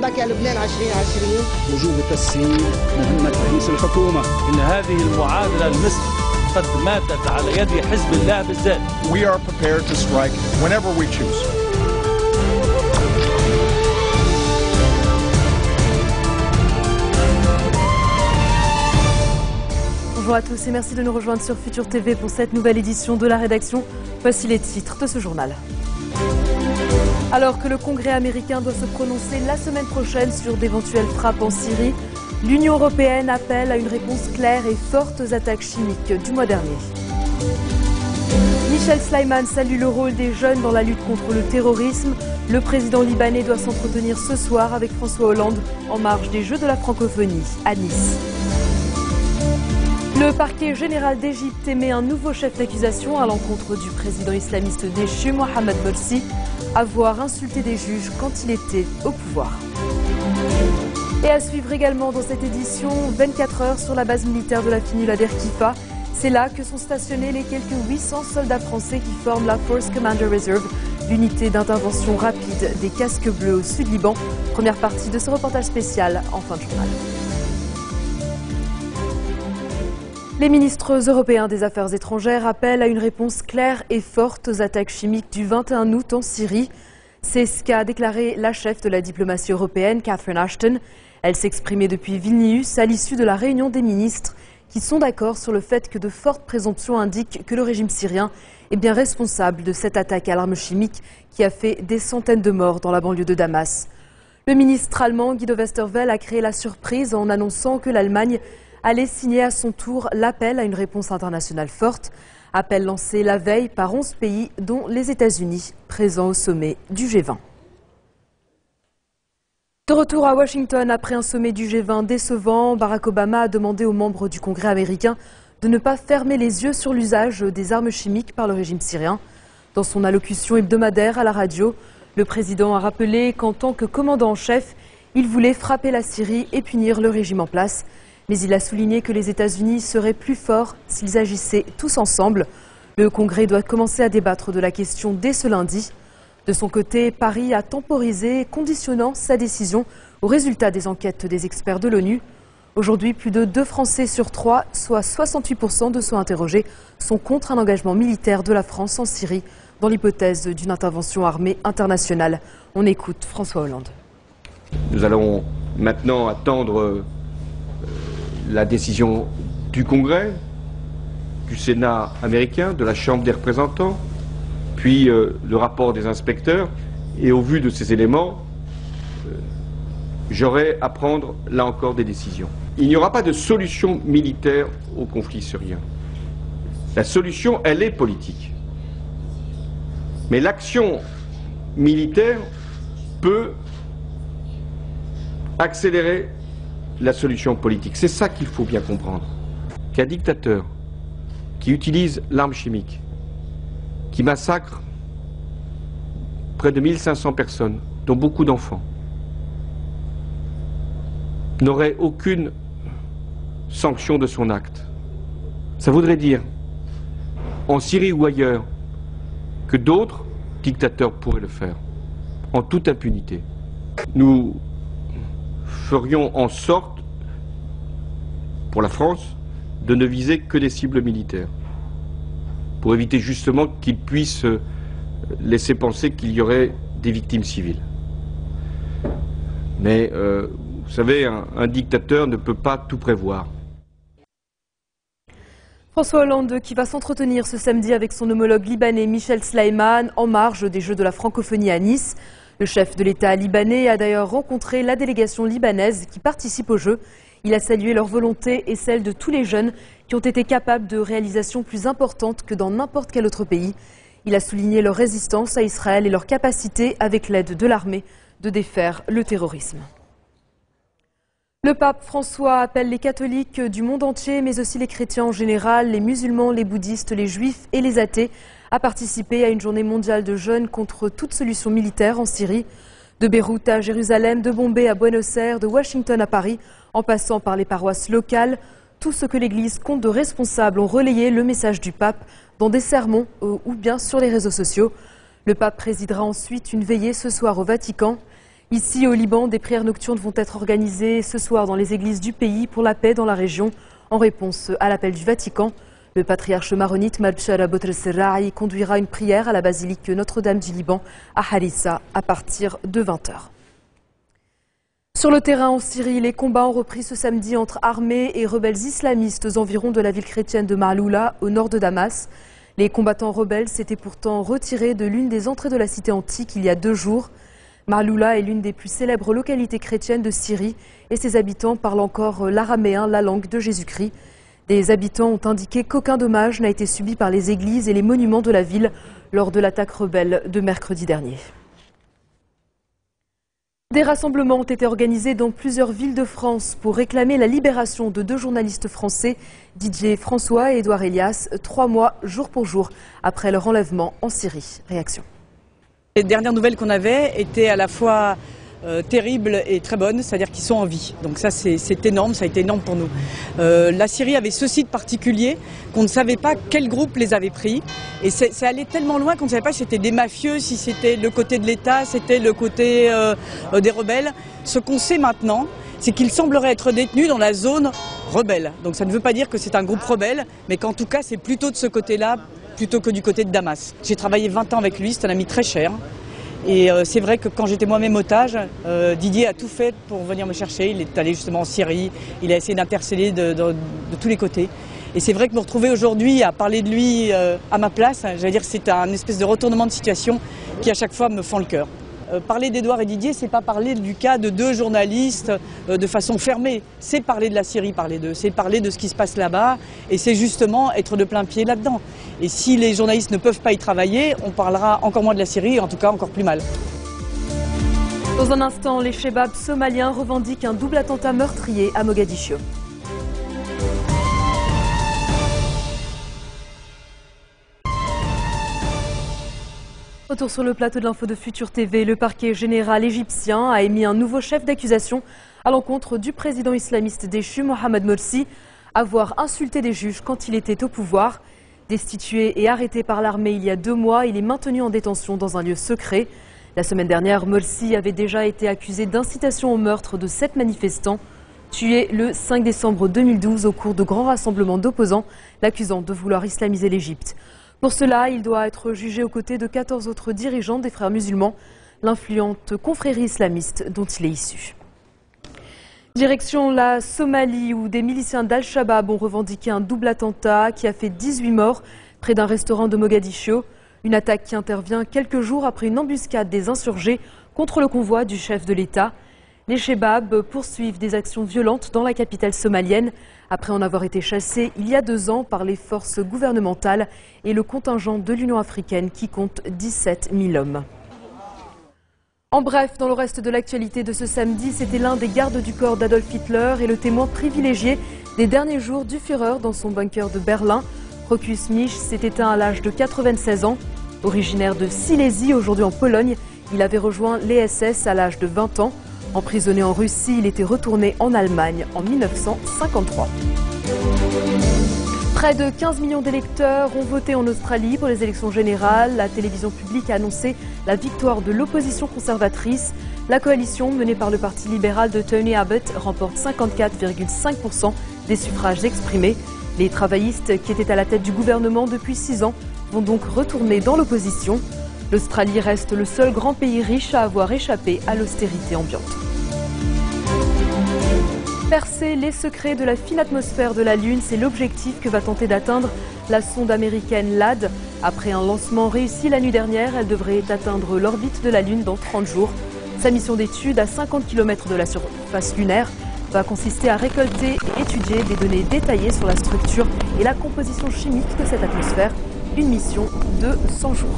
عجبك يا لبنان 2020 وجوب تسهيل مهمة رئيس الحكومة. إن هذه المعادلة المصر قد ماتت على يد حزب الله بالذات. We are prepared to strike whenever we choose. Bonjour à tous et merci de nous rejoindre sur Futur TV pour cette nouvelle édition de la rédaction. Voici les titres de ce journal. Alors que le Congrès américain doit se prononcer la semaine prochaine sur d'éventuelles frappes en Syrie, l'Union européenne appelle à une réponse claire et forte aux attaques chimiques du mois dernier. Michel Sleiman salue le rôle des jeunes dans la lutte contre le terrorisme. Le président libanais doit s'entretenir ce soir avec François Hollande en marge des Jeux de la francophonie à Nice. Le parquet général d'Égypte émet un nouveau chef d'accusation à l'encontre du président islamiste déchu Mohamed Morsi, avoir insulté des juges quand il était au pouvoir. Et à suivre également dans cette édition, 24 heures sur la base militaire de la Finule à Derkifa. C'est là que sont stationnés les quelques 800 soldats français qui forment la Force Commander Reserve, l'unité d'intervention rapide des casques bleus au sud Liban. Première partie de ce reportage spécial en fin de journal. Les ministres européens des Affaires étrangères appellent à une réponse claire et forte aux attaques chimiques du 21 août en Syrie. C'est ce qu'a déclaré la chef de la diplomatie européenne, Catherine Ashton. Elle s'exprimait depuis Vilnius à l'issue de la réunion des ministres qui sont d'accord sur le fait que de fortes présomptions indiquent que le régime syrien est bien responsable de cette attaque à l'arme chimique qui a fait des centaines de morts dans la banlieue de Damas. Le ministre allemand Guido Westerwelle a créé la surprise en annonçant que l'Allemagne allait signer à son tour l'appel à une réponse internationale forte. Appel lancé la veille par 11 pays, dont les États-Unis, présents au sommet du G20. De retour à Washington, après un sommet du G20 décevant, Barack Obama a demandé aux membres du Congrès américain de ne pas fermer les yeux sur l'usage des armes chimiques par le régime syrien. Dans son allocution hebdomadaire à la radio, le président a rappelé qu'en tant que commandant en chef, il voulait frapper la Syrie et punir le régime en place. Mais il a souligné que les États-Unis seraient plus forts s'ils agissaient tous ensemble. Le Congrès doit commencer à débattre de la question dès ce lundi. De son côté, Paris a temporisé, conditionnant sa décision aux résultats des enquêtes des experts de l'ONU. Aujourd'hui, plus de 2 Français sur 3, soit 68% de ceux interrogés, sont contre un engagement militaire de la France en Syrie, dans l'hypothèse d'une intervention armée internationale. On écoute François Hollande. Nous allons maintenant attendre la décision du Congrès, du Sénat américain, de la Chambre des représentants, puis le rapport des inspecteurs. Et au vu de ces éléments, j'aurai à prendre là encore des décisions. Il n'y aura pas de solution militaire au conflit syrien. La solution, elle est politique. Mais l'action militaire peut accélérer la solution politique. C'est ça qu'il faut bien comprendre. Qu'un dictateur qui utilise l'arme chimique, qui massacre près de 1500 personnes, dont beaucoup d'enfants, n'aurait aucune sanction de son acte. Ça voudrait dire, en Syrie ou ailleurs, que d'autres dictateurs pourraient le faire, en toute impunité. Nous ferions en sorte, pour la France, de ne viser que des cibles militaires, pour éviter justement qu'ils puissent laisser penser qu'il y aurait des victimes civiles. Mais, vous savez, un dictateur ne peut pas tout prévoir. François Hollande qui va s'entretenir ce samedi avec son homologue libanais Michel Sleiman en marge des Jeux de la francophonie à Nice. Le chef de l'État libanais a d'ailleurs rencontré la délégation libanaise qui participe aux Jeux. Il a salué leur volonté et celle de tous les jeunes qui ont été capables de réalisations plus importantes que dans n'importe quel autre pays. Il a souligné leur résistance à Israël et leur capacité, avec l'aide de l'armée, de défaire le terrorisme. Le pape François appelle les catholiques du monde entier, mais aussi les chrétiens en général, les musulmans, les bouddhistes, les juifs et les athées, à participer à une journée mondiale de jeûne contre toute solution militaire en Syrie. De Beyrouth à Jérusalem, de Bombay à Buenos Aires, de Washington à Paris, en passant par les paroisses locales, tout ce que l'Église compte de responsables ont relayé le message du pape dans des sermons ou bien sur les réseaux sociaux. Le pape présidera ensuite une veillée ce soir au Vatican. Ici, au Liban, des prières nocturnes vont être organisées ce soir dans les églises du pays pour la paix dans la région, en réponse à l'appel du Vatican. Le patriarche maronite Mabshara Boutrel-Serraï conduira une prière à la basilique Notre-Dame du Liban à Harissa à partir de 20h. Sur le terrain en Syrie, les combats ont repris ce samedi entre armées et rebelles islamistes aux environs de la ville chrétienne de Maaloula, au nord de Damas. Les combattants rebelles s'étaient pourtant retirés de l'une des entrées de la cité antique il y a 2 jours. Maaloula est l'une des plus célèbres localités chrétiennes de Syrie et ses habitants parlent encore l'araméen, la langue de Jésus-Christ. Des habitants ont indiqué qu'aucun dommage n'a été subi par les églises et les monuments de la ville lors de l'attaque rebelle de mercredi dernier. Des rassemblements ont été organisés dans plusieurs villes de France pour réclamer la libération de 2 journalistes français, Didier François et Édouard Elias, 3 mois jour pour jour après leur enlèvement en Syrie. Réaction. Les dernières nouvelles qu'on avait étaient à la fois terribles et très bonnes, c'est-à-dire qu'ils sont en vie. Donc ça c'est énorme, ça a été énorme pour nous. La Syrie avait ce site particulier qu'on ne savait pas quel groupe les avait pris. Et c'est allé tellement loin qu'on ne savait pas si c'était des mafieux, si c'était le côté de l'État, c'était le côté des rebelles. Ce qu'on sait maintenant, c'est qu'ils sembleraient être détenus dans la zone rebelle. Donc ça ne veut pas dire que c'est un groupe rebelle, mais qu'en tout cas c'est plutôt de ce côté-là, plutôt que du côté de Damas. J'ai travaillé 20 ans avec lui, c'est un ami très cher. Et c'est vrai que quand j'étais moi-même otage, Didier a tout fait pour venir me chercher. Il est allé justement en Syrie, il a essayé d'interceller de tous les côtés. Et c'est vrai que me retrouver aujourd'hui à parler de lui à ma place, j'allais dire que c'est un espèce de retournement de situation qui à chaque fois me fend le cœur. Parler d'Édouard et Didier, c'est pas parler du cas de 2 journalistes de façon fermée. C'est parler de la Syrie, parler d'eux. C'est parler de ce qui se passe là-bas. Et c'est justement être de plein pied là-dedans. Et si les journalistes ne peuvent pas y travailler, on parlera encore moins de la Syrie, et en tout cas encore plus mal. Dans un instant, les Chebabs somaliens revendiquent un double attentat meurtrier à Mogadiscio. Retour sur le plateau de l'info de Futur TV, le parquet général égyptien a émis un nouveau chef d'accusation à l'encontre du président islamiste déchu Mohamed Morsi, avoir insulté des juges quand il était au pouvoir. Destitué et arrêté par l'armée il y a 2 mois, il est maintenu en détention dans un lieu secret. La semaine dernière, Morsi avait déjà été accusé d'incitation au meurtre de 7 manifestants, tués le 5 décembre 2012 au cours de grands rassemblements d'opposants, l'accusant de vouloir islamiser l'Égypte. Pour cela, il doit être jugé aux côtés de 14 autres dirigeants des frères musulmans, l'influente confrérie islamiste dont il est issu. Direction la Somalie où des miliciens d'Al-Shabaab ont revendiqué un double attentat qui a fait 18 morts près d'un restaurant de Mogadiscio. Une attaque qui intervient quelques jours après une embuscade des insurgés contre le convoi du chef de l'État. Les Chebabs poursuivent des actions violentes dans la capitale somalienne après en avoir été chassés il y a 2 ans par les forces gouvernementales et le contingent de l'Union africaine qui compte 17 000 hommes. En bref, dans le reste de l'actualité de ce samedi, c'était l'un des gardes du corps d'Adolf Hitler et le témoin privilégié des derniers jours du Führer dans son bunker de Berlin. Rokus Mich s'est éteint à l'âge de 96 ans. Originaire de Silésie, aujourd'hui en Pologne, il avait rejoint les SS à l'âge de 20 ans. Emprisonné en Russie, il était retourné en Allemagne en 1953. Près de 15 millions d'électeurs ont voté en Australie pour les élections générales. La télévision publique a annoncé la victoire de l'opposition conservatrice. La coalition menée par le Parti libéral de Tony Abbott remporte 54,5% des suffrages exprimés. Les travaillistes, qui étaient à la tête du gouvernement depuis 6 ans, vont donc retourner dans l'opposition. L'Australie reste le seul grand pays riche à avoir échappé à l'austérité ambiante. Percer les secrets de la fine atmosphère de la Lune, c'est l'objectif que va tenter d'atteindre la sonde américaine LAD. Après un lancement réussi la nuit dernière, elle devrait atteindre l'orbite de la Lune dans 30 jours. Sa mission d'étude à 50 km de la surface lunaire va consister à récolter et étudier des données détaillées sur la structure et la composition chimique de cette atmosphère. Une mission de 100 jours.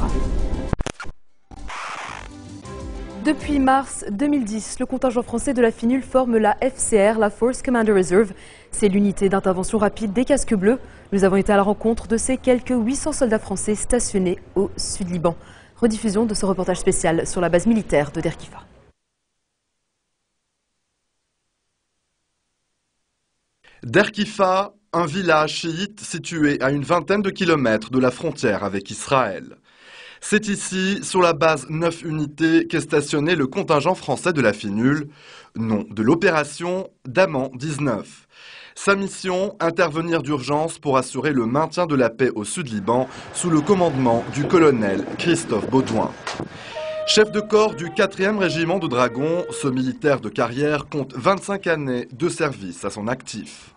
Depuis mars 2010, le contingent français de la FINUL forme la FCR, la Force Commander Reserve. C'est l'unité d'intervention rapide des casques bleus. Nous avons été à la rencontre de ces quelques 800 soldats français stationnés au Sud-Liban. Rediffusion de ce reportage spécial sur la base militaire de Der Kifa. Der Kifa, un village chiite situé à une vingtaine de kilomètres de la frontière avec Israël. C'est ici, sur la base 9 unités, qu'est stationné le contingent français de la FINUL, nom de l'opération Daman 19. Sa mission, intervenir d'urgence pour assurer le maintien de la paix au Sud-Liban sous le commandement du colonel Christophe Baudouin. Chef de corps du 4e régiment de dragons, ce militaire de carrière compte 25 années de service à son actif.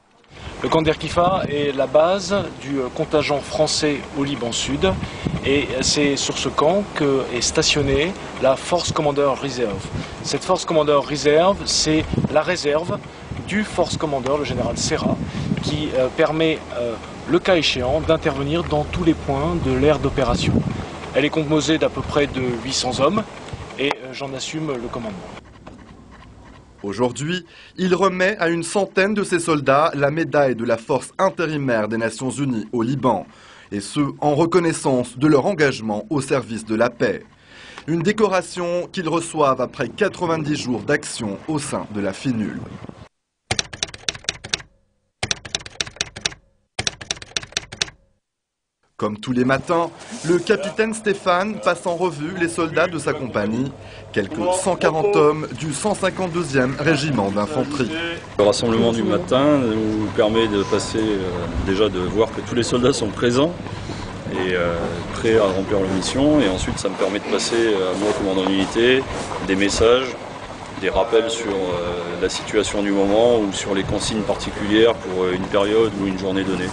Le camp d'Erkifa est la base du contingent français au Liban Sud et c'est sur ce camp qu'est stationnée la Force Commander Reserve. Cette Force Commander Reserve, c'est la réserve du Force Commander, le général Serra, qui permet, le cas échéant, d'intervenir dans tous les points de l'aire d'opération. Elle est composée d'à peu près de 800 hommes et j'en assume le commandement. Aujourd'hui, il remet à une centaine de ses soldats la médaille de la force intérimaire des Nations Unies au Liban, et ce, en reconnaissance de leur engagement au service de la paix. Une décoration qu'ils reçoivent après 90 jours d'action au sein de la FINUL. Comme tous les matins, le capitaine Stéphane passe en revue les soldats de sa compagnie, quelques 140 hommes du 152e régiment d'infanterie. Le rassemblement du matin nous permet de passer, déjà de voir que tous les soldats sont présents et prêts à remplir leur mission. Et ensuite, ça me permet de passer à moi, commandant d'unité, des messages, des rappels sur la situation du moment ou sur les consignes particulières pour une période ou une journée donnée.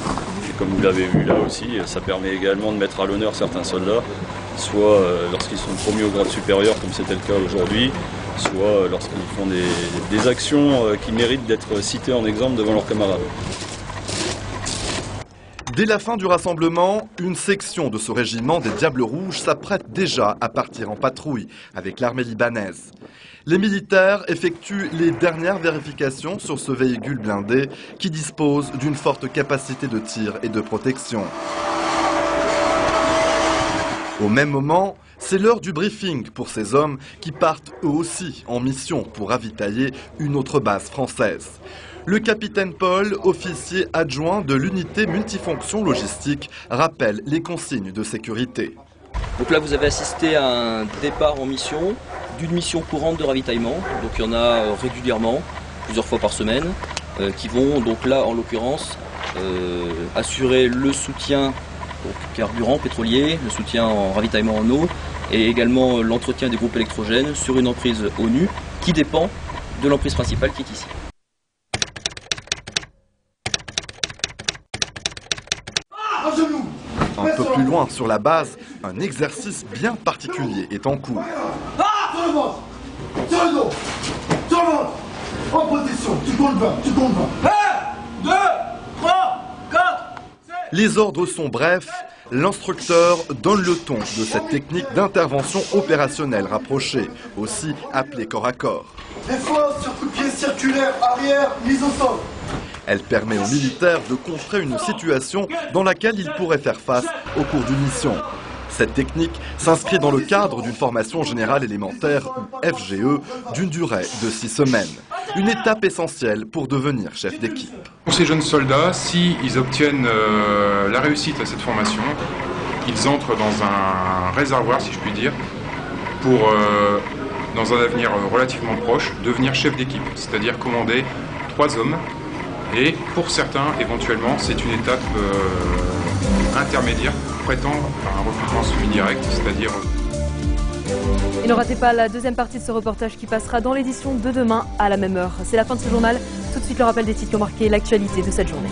Et comme vous l'avez vu là aussi, ça permet également de mettre à l'honneur certains soldats, soit lorsqu'ils sont promus au grade supérieur comme c'était le cas aujourd'hui, soit lorsqu'ils font des actions qui méritent d'être citées en exemple devant leurs camarades. Dès la fin du rassemblement, une section de ce régiment des Diables Rouges s'apprête déjà à partir en patrouille avec l'armée libanaise. Les militaires effectuent les dernières vérifications sur ce véhicule blindé qui dispose d'une forte capacité de tir et de protection. Au même moment, c'est l'heure du briefing pour ces hommes qui partent eux aussi en mission pour ravitailler une autre base française. Le capitaine Paul, officier adjoint de l'unité multifonction logistique, rappelle les consignes de sécurité. Donc là, vous avez assisté à un départ en mission, d'une mission courante de ravitaillement. Donc il y en a régulièrement, plusieurs fois par semaine, qui vont donc là, en l'occurrence, assurer le soutien au carburant pétrolier, le soutien en ravitaillement en eau et également l'entretien des groupes électrogènes sur une emprise ONU qui dépend de l'emprise principale qui est ici. Un peu plus loin sur la base, un exercice bien particulier est en cours. Sur le ventre, sur le dos, sur le ventre, en position, tu comptes 20, tu comptes 20. 1, 2, 3, 4, 5. Les ordres sont brefs, l'instructeur donne le ton de cette technique d'intervention opérationnelle rapprochée, aussi appelée corps à corps. Effort sur coup de pied circulaire, arrière, mise au sol. Elle permet aux militaires de contrer une situation dans laquelle ils pourraient faire face au cours d'une mission. Cette technique s'inscrit dans le cadre d'une formation générale élémentaire, ou FGE, d'une durée de 6 semaines. Une étape essentielle pour devenir chef d'équipe. Pour ces jeunes soldats, s'ils obtiennent la réussite à cette formation, ils entrent dans un réservoir, si je puis dire, pour, dans un avenir relativement proche, devenir chef d'équipe, c'est-à-dire commander 3 hommes. Et pour certains, éventuellement, c'est une étape intermédiaire pour prétendre à un recrutement semi-direct, c'est-à-dire... Et ne ratez pas la deuxième partie de ce reportage qui passera dans l'édition de demain à la même heure. C'est la fin de ce journal. Tout de suite, le rappel des titres qui ont marqué l'actualité de cette journée.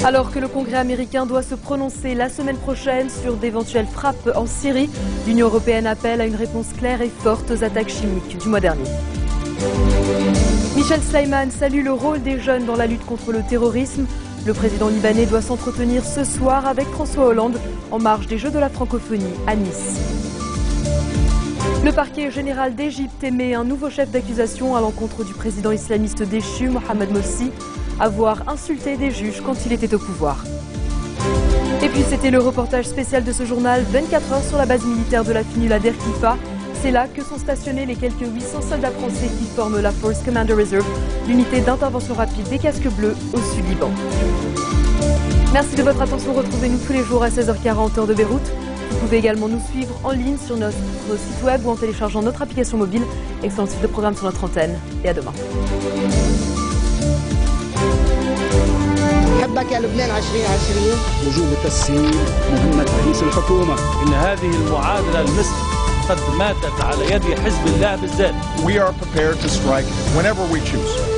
Alors que le Congrès américain doit se prononcer la semaine prochaine sur d'éventuelles frappes en Syrie, l'Union européenne appelle à une réponse claire et forte aux attaques chimiques du mois dernier. Michel Sleiman salue le rôle des jeunes dans la lutte contre le terrorisme. Le président libanais doit s'entretenir ce soir avec François Hollande en marge des Jeux de la francophonie à Nice. Le parquet général d'Égypte émet un nouveau chef d'accusation à l'encontre du président islamiste déchu, Mohamed Morsi, avoir insulté des juges quand il était au pouvoir. Et puis c'était le reportage spécial de ce journal, 24 heures sur la base militaire de la FINUL à Derkifa. C'est là que sont stationnés les quelques 800 soldats français qui forment la Force Commander Reserve, l'unité d'intervention rapide des casques bleus au Sud-Liban. Merci de votre attention, retrouvez-nous tous les jours à 16h40 heure de Beyrouth. Vous pouvez également nous suivre en ligne sur notre site web ou en téléchargeant notre application mobile. Excellent suite de programme sur notre antenne et à demain. حبك يا لبنان 2020 وجوب تسهيل مهمة رئيس الحكومة. إن هذه المعادلة المصر قد ماتت على يد حزب الله بالذات. We are prepared to strike whenever we choose.